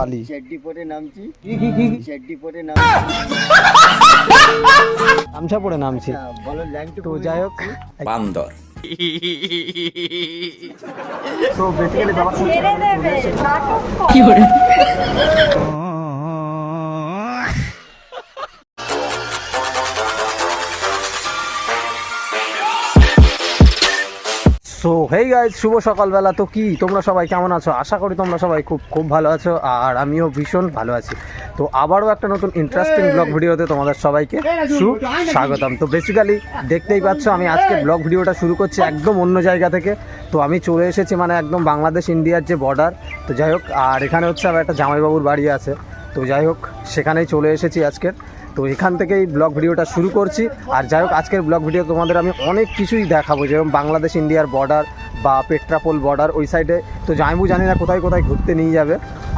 বালি। গামছা পরে নামছি। তো যাই হোক বান্দর। তো বেসিক্যালি কি করে সো হেই গাইজ, শুভ সকালবেলা। তো কি তোমরা সবাই কেমন আছো? আশা করি তোমরা সবাই খুব খুব ভালো আছো, আর আমিও ভীষণ ভালো আছি। তো আবারও একটা নতুন ইন্টারেস্টিং ব্লগ ভিডিওতে তোমাদের সবাইকে সুস্বাগতম। তো বেসিক্যালি দেখতেই পাচ্ছ আমি আজকে ব্লগ ভিডিওটা শুরু করছি একদম অন্য জায়গা থেকে। তো আমি চলে এসেছি মানে একদম বাংলাদেশ ইন্ডিয়ার যে বর্ডার। তো যাই হোক, আর এখানে হচ্ছে আমার একটা জামাইবাবুর বাড়ি আছে। তো যাই হোক, সেখানেই চলে এসেছি আজকের। তো এখান থেকেই ব্লগ ভিডিওটা শুরু করছি। আর যাই হোক, আজকের ব্লগ ভিডিও তোমাদের আমি অনেক কিছুই দেখাবো, যেরকম বাংলাদেশ ইন্ডিয়ার বর্ডার বা পেট্রাপোল বর্ডার ওই সাইডে। তো জামাইবাবু জানি না কোথায় কোথায় ঘুরতে নিয়ে যাবে।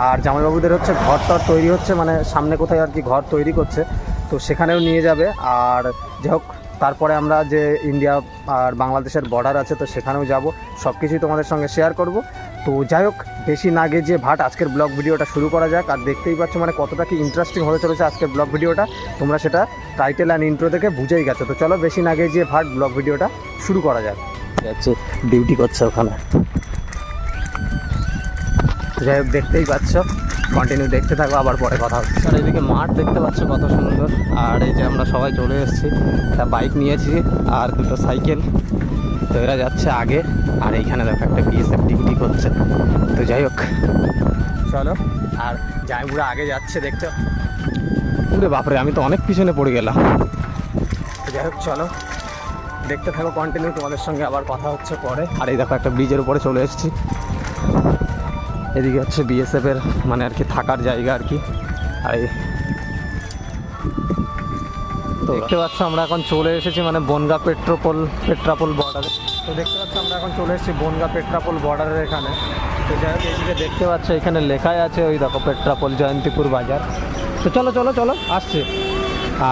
আর জামাইবাবুদের হচ্ছে ঘর টর তৈরি হচ্ছে, মানে সামনে কোথায় আর কি ঘর তৈরি করছে, তো সেখানেও নিয়ে যাবে। আর যাই হোক, তারপরে আমরা যে ইন্ডিয়া আর বাংলাদেশের বর্ডার আছে তো সেখানেও যাব, সব কিছুই তোমাদের সঙ্গে শেয়ার করব। তো যাই হোক, বেশি না গিয়ে যে ভাট আজকের ব্লগ ভিডিওটা শুরু করা যাক। আর দেখতেই পাচ্ছ মানে কতটা কি ইন্টারেস্টিং হতে চলেছে আজকের ব্লগ ভিডিওটা, তোমরা সেটা টাইটেল অ্যান্ড ইন্ট্রো থেকে বুঝেই গেছো। তো চলো বেশি না গিয়ে যে ভাট ব্লগ ভিডিওটা শুরু করা যাক। যাচ্ছে ডিউটি করছে ওখানে। যাই হোক, দেখতেই পাচ্ছ, কন্টিনিউ দেখতে থাকো, আবার পরে কথা হচ্ছে। আর এদিকে মাঠ দেখতে পাচ্ছ কত সুন্দর। আর এই যে আমরা সবাই চলে এসেছি, একটা বাইক নিয়েছি আর দুটো সাইকেল। তো এরা যাচ্ছে আগে, আর এইখানে দেখো একটা বিএসএফ ডিউটি করছে। তো যাই হোক চলো, আর জামাইবাবুরা আগে যাচ্ছে দেখতে। পুরো বাপরে, আমি তো অনেক পিছনে পড়ে গেলাম। তো যাই হোক চলো দেখতে থাকো কন্টিনিউ, তোমাদের সঙ্গে আবার কথা হচ্ছে পরে। আর এই দেখো একটা ব্রিজের উপরে চলে এসেছি। এদিকে হচ্ছে বিএসএফের মানে আর কি থাকার জায়গা আর কি। আর এই তো দেখতে পাচ্ছ আমরা এখন চলে এসেছি মানে বনগাঁ পেট্রাপোল বর্ডারে। তো দেখতে পাচ্ছ আমরা এখন চলে এসেছি বনগাঁ পেট্রাপোল বর্ডারের এখানে। তো যাই হোক, এইদিকে দেখতে পাচ্ছ এখানে লেখাই আছে ওই দেখো পেট্রাপোল জয়ন্তীপুর বাজার। তো চলো চলো চলো আসছে।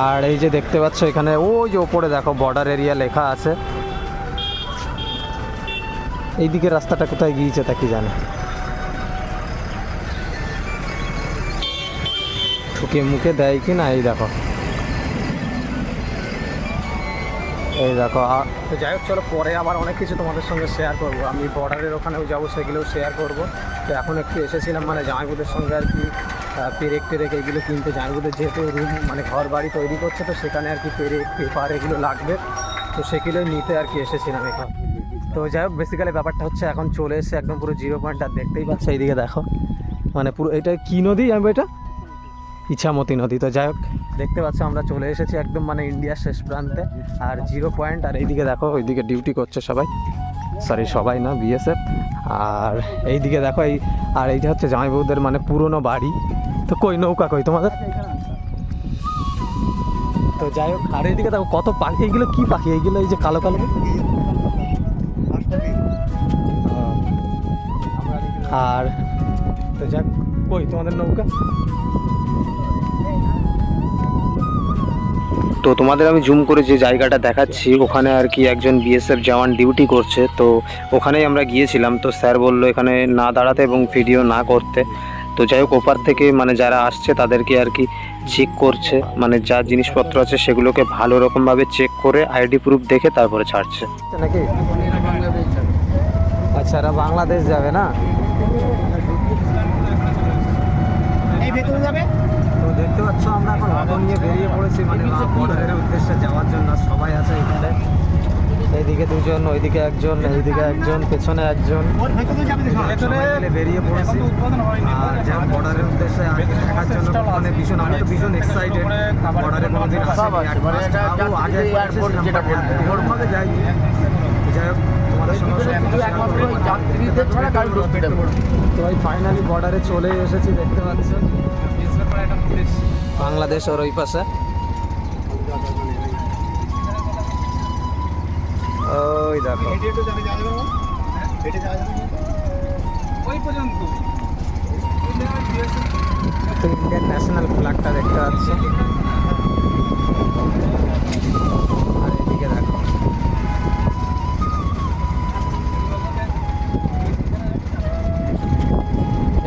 আর এই যে দেখতে পাচ্ছ এখানে ওই যে ওপরে দেখো বর্ডার এরিয়া লেখা আছে। এইদিকে রাস্তাটা কোথায় গিয়েছে তা কি জানে, ঠুকে মুখে দেয় কি না। এই দেখো এই দেখো। তো যাই হোক চলো, পরে আবার অনেক কিছু তোমাদের সঙ্গে শেয়ার করবো। আমি বর্ডারের ওখানেও যাবো, সেগুলোও শেয়ার করবো। তো এখন একটু এসেছিলাম মানে জামাইবাবুদের সঙ্গে আর কি পেরেক টেরেক এগুলো কিনতে। জামাইবাবুদের যেহেতু রুম মানে ঘর বাড়ি তৈরি করছে, তো সেখানে আর কি পেরেক পেপার এগুলো লাগবে, তো সেগুলোই নিতে আর কি এসেছিলাম এখন। তো যাই হোক, বেসিক্যালি ব্যাপারটা হচ্ছে এখন চলে এসে একদম পুরো 0 পয়েন্ট। আর দেখতেই পাচ্ছ এইদিকে দেখো মানে পুরো এটা কী নদী, আমি এটা ইছামতি নদী। তো যাই হোক, দেখতে পাচ্ছ আমরা চলে এসেছি একদম মানে ইন্ডিয়ার শেষ প্রান্তে, আর 0 পয়েন্ট। আর এইদিকে দেখো ওইদিকে ডিউটি করছে সবাই, সরি সবাই না, বিএসএফ। আর এইদিকে দেখো এই, আর এইটা হচ্ছে জামাইবাবুদের মানে পুরনো বাড়ি। তো কই নৌকা কই তোমাদের? তো যাই হোক, আর এইদিকে দেখো কত পাখি, এইগুলো কি পাখি এইগুলো? এই যে কালো কালো। আর তো যাক, কই তোমাদের নৌকা? তো তোমাদের আমি জুম করে যে জায়গাটা দেখাচ্ছি, ওখানে আর কি একজন বিএসএফ জওয়ান ডিউটি করছে। তো ওখানেই আমরা গিয়েছিলাম। তো স্যার বললো এখানে না দাঁড়াতে এবং ভিডিও না করতে। তো যাই হোক, ওপার থেকে মানে যারা আসছে তাদেরকে আর কি চেক করছে, মানে যা জিনিসপত্র আছে সেগুলোকে ভালো রকমভাবে চেক করে আইডি প্রুফ দেখে তারপরে ছাড়ছে নাকি। আচ্ছা, এরা বাংলাদেশ যাবে না? তো দেখতে পাচ্ছ আমরা এখন অটো নিয়ে বেরিয়ে পড়েছি মানে বর্ডারের উদ্দেশ্যে যাওয়ার জন্য। সবাই আছে এখানে, এইদিকে দুজন, ওইদিকে একজন, এইদিকে একজন, পেছনে একজন, বেরিয়ে পড়েছি। আর যা বর্ডারের উদ্দেশ্যে দেখার জন্য মানে ভীষণ, আমি তো ভীষণ এক্সাইটেড। বর্ডারে কোনোদিন ওরভাবে যাইনি। যাই হোক, তোমাদের সঙ্গে তো ভাই ফাইনালি বর্ডারে চলে এসেছি, দেখতে পাচ্ছ বাংলাদেশ ওর ওই পাশে। ওই দেখো ইন্ডিয়ান ন্যাশনাল ফ্ল্যাগটা দেখতে পাচ্ছি। আর এদিকে দেখো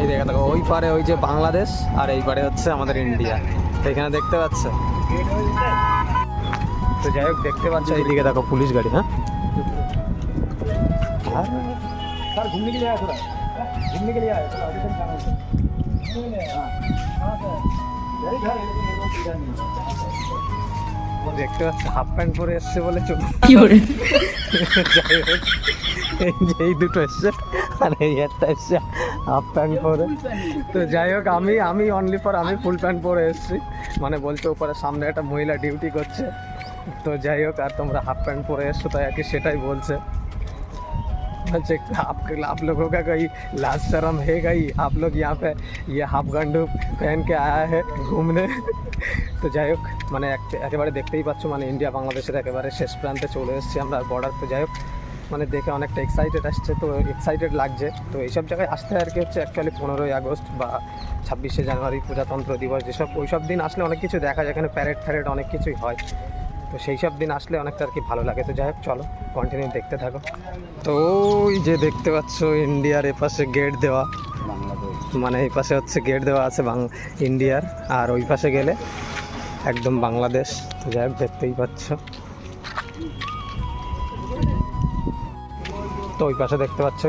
এই দেখো ওই পারে ওই যে বাংলাদেশ আর এই পারে হচ্ছে আমাদের ইন্ডিয়া। তো এখানে দেখতে পাচ্ছ, তো যাই হোক দেখতে পাচ্ছ এইদিকে দেখো পুলিশ গাড়ি। হ্যাঁ सर घूमने के लिए आया थोड़ा, घूमने के लिए आया थोड़ा, अभी तक जाना है। घर घर इधर नहीं। দেখতে পাচ্ছ হাফ প্যান্ট পরে এসছে বলে চলুন। যাই হোক এই যে এই দুটো এসছে আর এই একটা এসছে হাফ প্যান্ট পরে। তো যাই হোক আমি অনলি ফর আমি ফুল প্যান্ট পরে এসছি, মানে বলতে ওপরে সামনে একটা মহিলা ডিউটি করছে। তো যাই হোক আর তোমরা হাফ প্যান্ট পরে এসছো তাই আর কি সেটাই বলছে। अच्छा आप लोगों का कोई लाज शर्म है ही? आप लोग यहाँ पे ये हाफ गंडू पहन के आया है घूमने। তো যাই হোক মানে একেবারে দেখতেই পাচ্ছ মানে ইন্ডিয়া বাংলাদেশের একেবারে শেষ প্রান্তে চলে এসেছি আমরা বর্ডার। তো যাই হোক মানে দেখে অনেকটা এক্সাইটেড আসছে, তো এক্সাইটেড লাগছে। তো এইসব জায়গায় আসতে আর কি হচ্ছে অ্যাকচুয়ালি 15ই আগস্ট বা 26শে জানুয়ারি প্রজাতন্ত্র দিবস যেসব ওইসব দিন আসলে অনেক কিছু দেখা যায়, এখানে প্যারেড ফ্যারেড অনেক কিছুই হয়। তো সেই সব দিন আসলে অনেকটা আর কি ভালো লাগে। তো যাই হোক চলো কন্টিনিউ দেখতে থাকো। তো ওই যে দেখতে পাচ্ছ ইন্ডিয়ার এপাশে গেট দেওয়া, মানে এই পাশে হচ্ছে গেট দেওয়া আছে ইন্ডিয়ার, আর ওই পাশে গেলে একদম বাংলাদেশ। তো যাই হোক দেখতেই পাচ্ছ, তো ওই পাশে দেখতে পাচ্ছ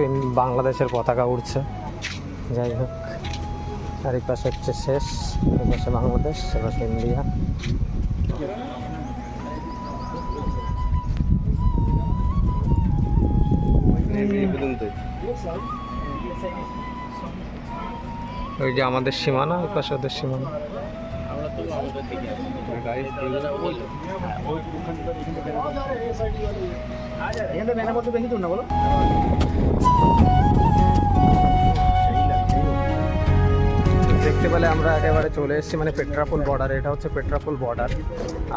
বাংলাদেশের পতাকা উড়ছে। যাই হোক আর এই পাশে হচ্ছে শেষ, এই পাশে বাংলাদেশ, সে পাশে ইন্ডিয়া। ওই যে আমাদের সীমানা, ওই পাশে ওদের সীমানা। দেখতে পেলে আমরা একেবারে চলে এসেছি মানে পেট্রাপোল বর্ডার, এটা হচ্ছে পেট্রাপোল বর্ডার।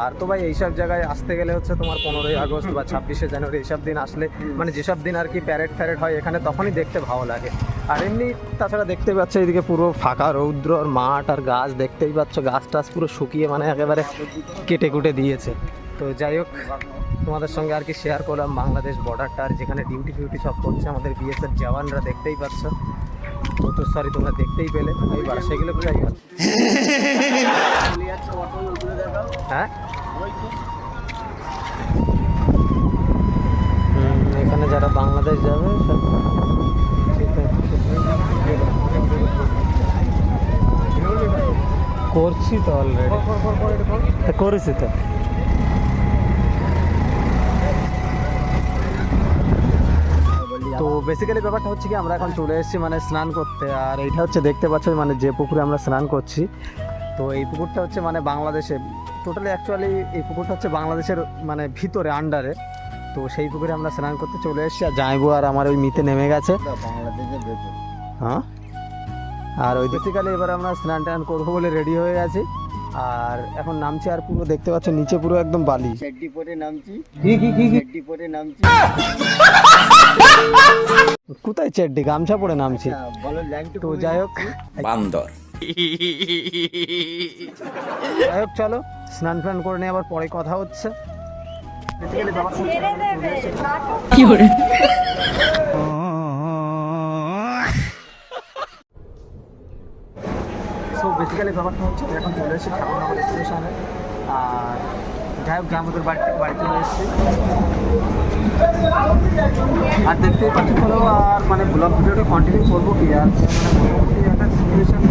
আর তো ভাই এইসব জায়গায় আসতে গেলে হচ্ছে তোমার 15ই আগস্ট বা 26শে জানুয়ারি এইসব দিন আসলে মানে যেসব দিন আর কি প্যারেড ফ্যারেড হয় এখানে তখনই দেখতে ভালো লাগে। আর এমনি তাছাড়া দেখতে পাচ্ছ এইদিকে পুরো ফাঁকা রৌদ্র আর মাঠ আর গাছ, দেখতেই পাচ্ছ গাছ টাছ পুরো শুকিয়ে মানে একেবারে কেটে কুটে দিয়েছে। তো যাই হোক তোমাদের সঙ্গে আর কি শেয়ার করলাম বাংলাদেশ বর্ডারটা, আর যেখানে ডিউটি ফিউটি সব করছে আমাদের বিএসএফ জওয়ানরা, দেখতেই পাচ্ছ। তো সরি তোমরা দেখতেই পেলে এইবার সেগুলো কোথায় গেল? হ্যাঁ এখানে যারা বাংলাদেশ যাবে করছি তো অলরেডি করেছি তো। তো বেসিক্যালি ব্যাপারটা হচ্ছে কি আমরা এখন চলে এসেছি মানে স্নান করতে, আর এইটা হচ্ছে দেখতে পাচ্ছ মানে যে পুকুরে আমরা স্নান করছি। তো এই পুকুরটা হচ্ছে মানে বাংলাদেশে টোটালি অ্যাকচুয়ালি এই পুকুরটা হচ্ছে বাংলাদেশের মানে ভিতরে আন্ডারে। তো সেই পুকুরে আমরা স্নান করতে চলে এসেছি, আর জামাইবু আর আমার ওই মিতে নেমে গেছে বাংলাদেশের ভেতর। হ্যাঁ আর ওই বেসিক্যালি এবার আমরা স্নান টান করবো বলে রেডি হয়ে গেছি, আর এখন নামছি। আর পুরো দেখতে পাচ্ছ নিচে পুরো একদম বালি, চেড্ডি পরে নামছি। চেড্ডি পরে নামছি কোথায় চেড্ডি, গামছা পরে নামছি। তো যাই হোক বান্দর, যাই হোক চলো স্নান টান করে নিয়ে আবার পরে কথা হচ্ছে। ছেড়ে দেবে নাটক কি করে সো বেসিক্যালি ব্যাপারটা হচ্ছে এখন চলে এসেছি ঠাকুরনগর স্টেশনে, আর যাই হোক গ্রামদের বাড়ি চলে এসেছি। আর দেখতেই পাচ্ছি চলো আর মানে ব্লগ ভিডিওটা কন্টিনিউ করবো কি আর মানে মোটামুটি একটা সিচুয়েশন